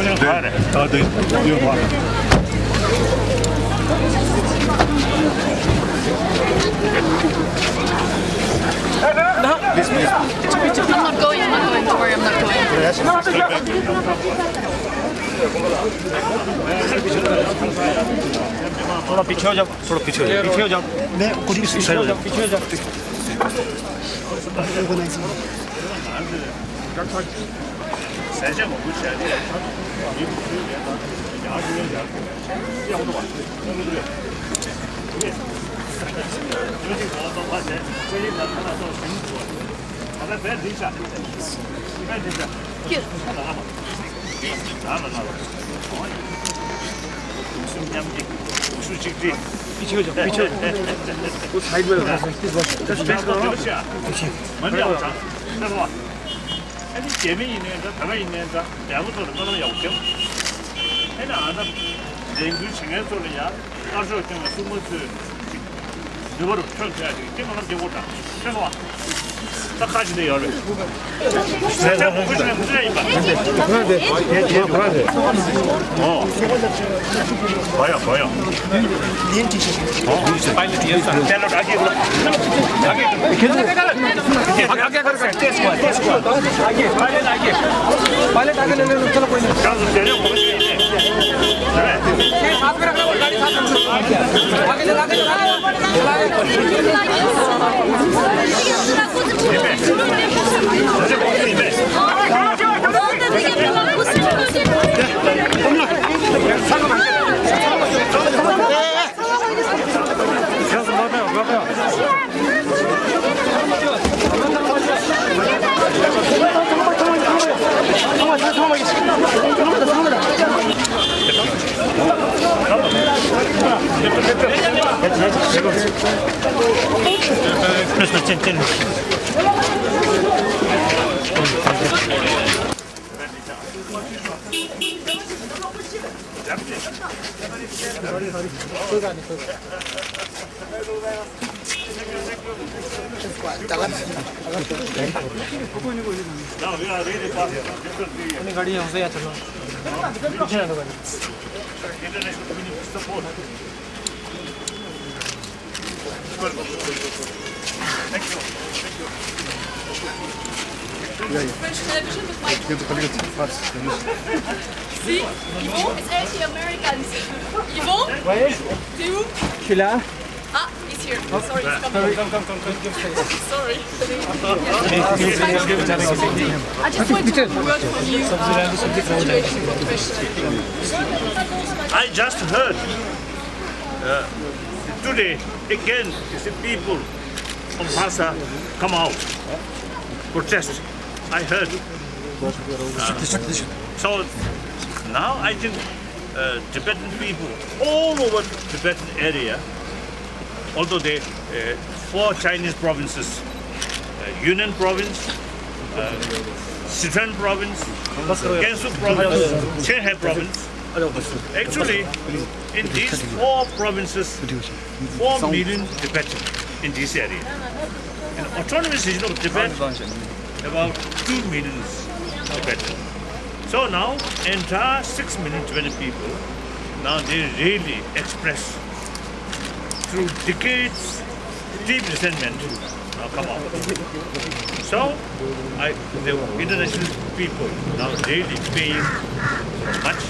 본인은 가야 돼. 이거 봐. I'm not going, don't worry, I'm not going. थोड़ा पीछे हो जाओ, थोड़ा पीछे हो जाओ, पीछे हो जाओ। 네, 고리 पीछे हो जाओ, पीछे हो जाओ। पीछे हो जाओ, पीछे हो जाओ। वो साइड में रखो। स्पेस करो। 아니 재미 있는 거, 가만 있는 거, 아무도 그런 거 없죠. 해나 아나 냉구 신경 소리야. 가서 좀 숨어서 너를 펼쳐야 돼. 때문에 되고다. 그래서 와. 딱 가지도 열어. 진짜 무슨 무슨 이봐. ये थोड़ा दे। 어. 보여. 빨리 뒤에서. 텔로 가게 그래. आगे कर सकते हैं आगे पहले आगे ले लो चलो कोई नहीं 가서 때려 보이네. 그래. साथ में रखना गाड़ी साथ में आगे 저제 보이네. गाड़ी हमसे यहाँ चलो पीछे ना गाड़ी French television with my 이것도 걸리겠지. 파츠. see, Yvon is actually American. Yvon, c'est où? Je suis là. Ah, he's here. Sorry, he's coming. Sorry. I just want to word from you. Situation with Fish. I just heard today again the people from Lhasa come out protest. I heard. So now I think Tibetan people all over Tibetan area, although they 4 Chinese provinces, Yunnan province, Sichuan province, Gansu province, Qinghai province. Actually, in these 4 provinces, 4 million Tibetans in this area. In autonomous region of Tibet, about 2 million Tibetans. So now, entire 6 million Tibetan people, now they really express through decades deep resentment. Now come on. So, the international people now really paying much,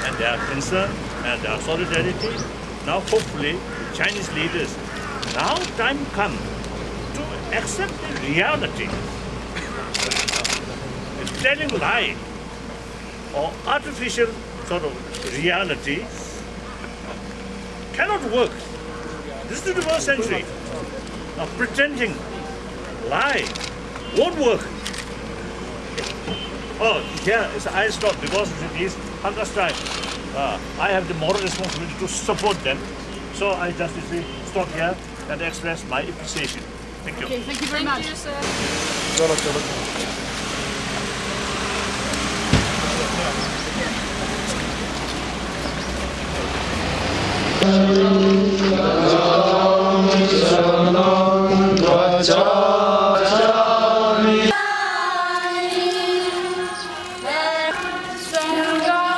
and they are concerned and they are solidarity. Now hopefully Chinese leaders, now time come to accept the reality. Telling lie or artificial sort of reality cannot work. This is the 21st century. Now pretending lie won't work. Oh, here I stop because it is Hakka's time. I have the moral responsibility to support them. So I just stop here and express my appreciation. Thank you. Okay, thank you very much. 생각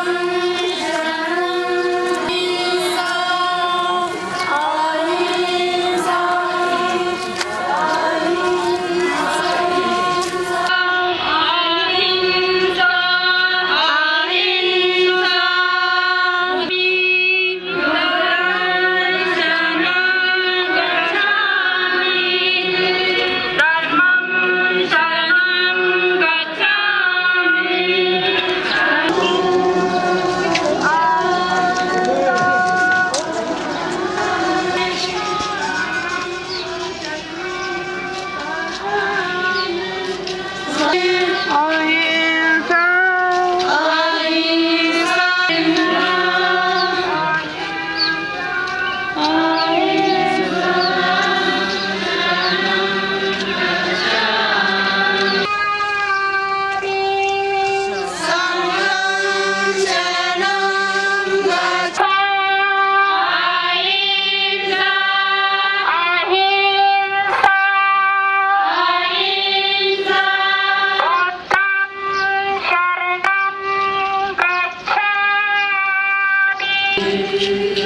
Amen.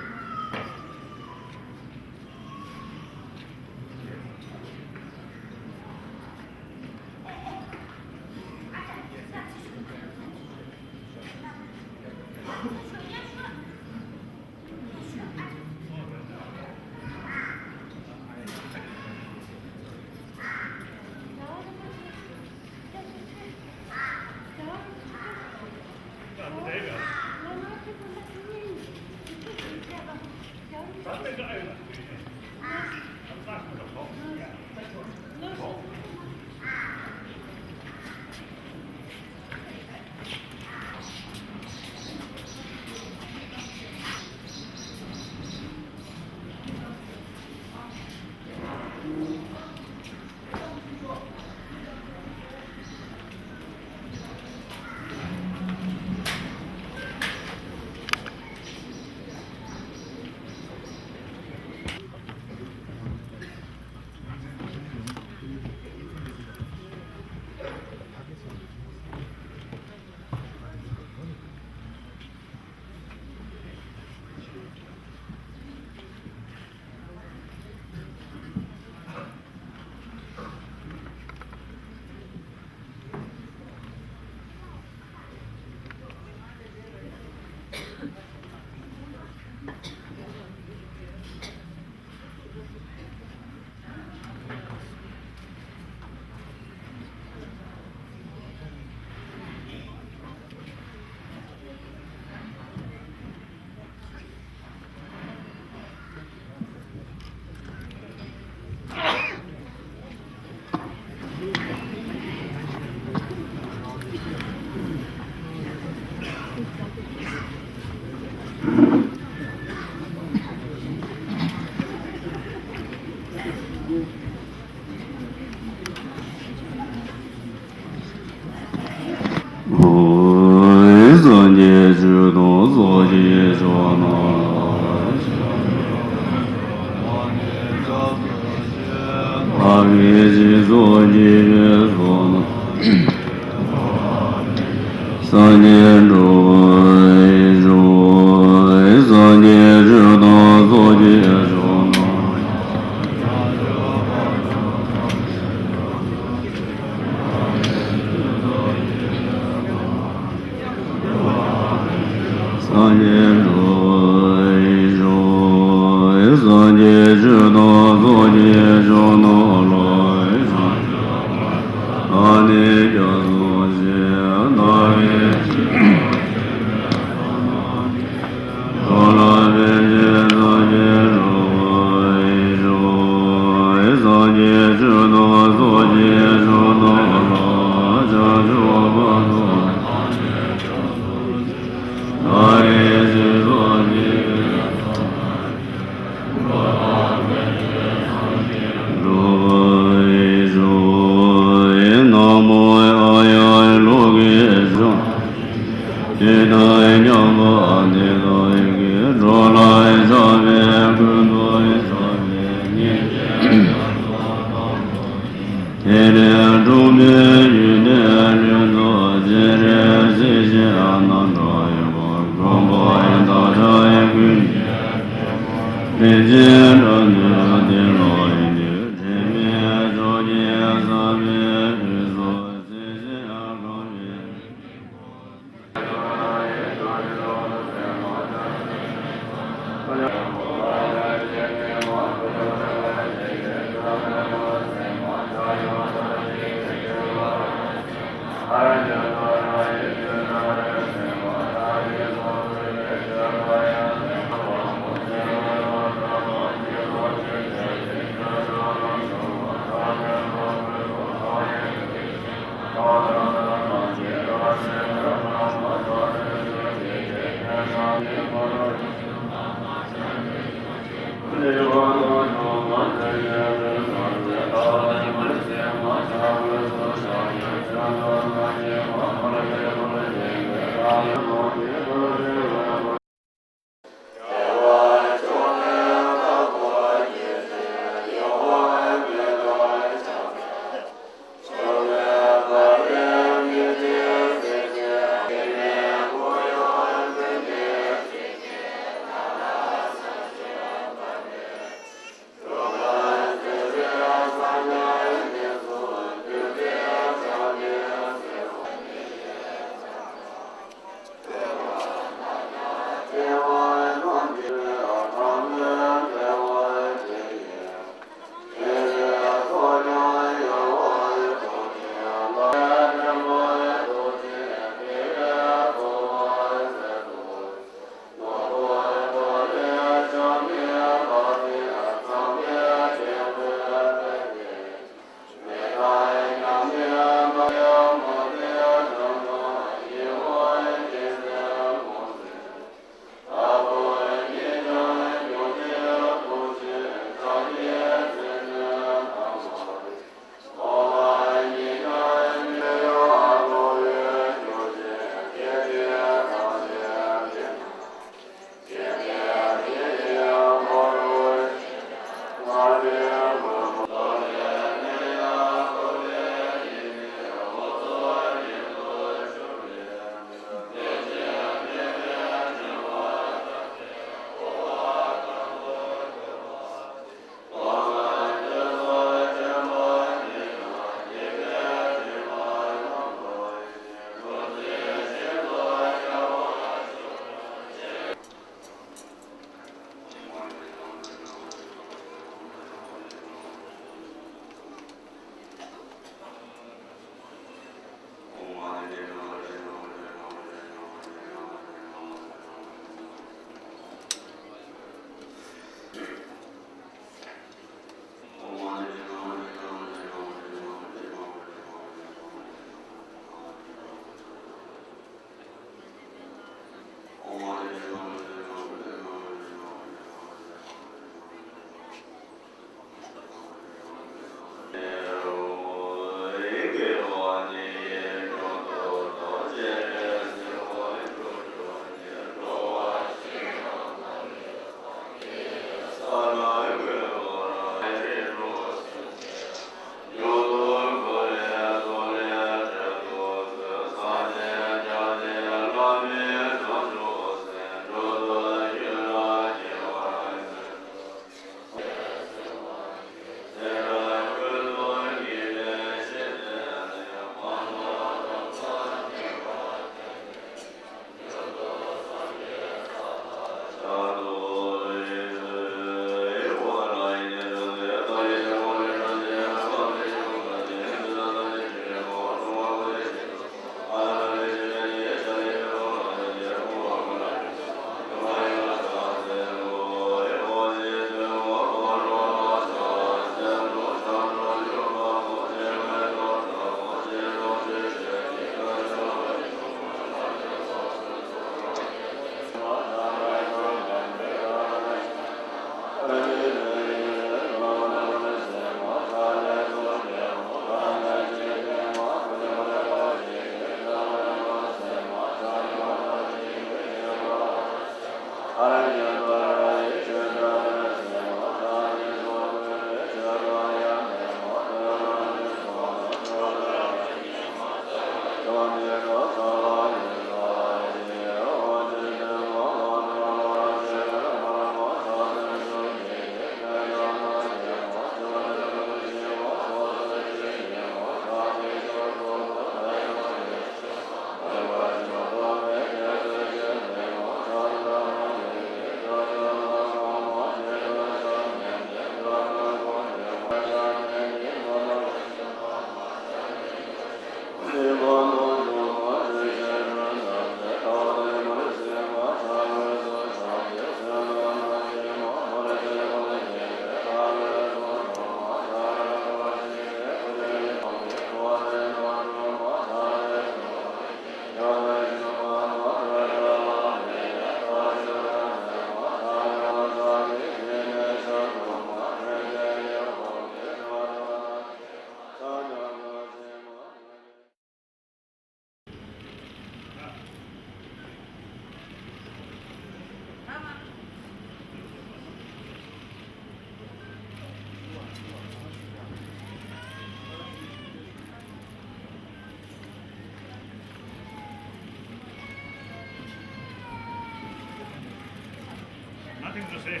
nothing to say.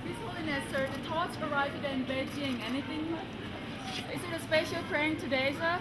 His Holiness, sir, the torch arrived in Beijing. Anything? Is it a special praying today, sir?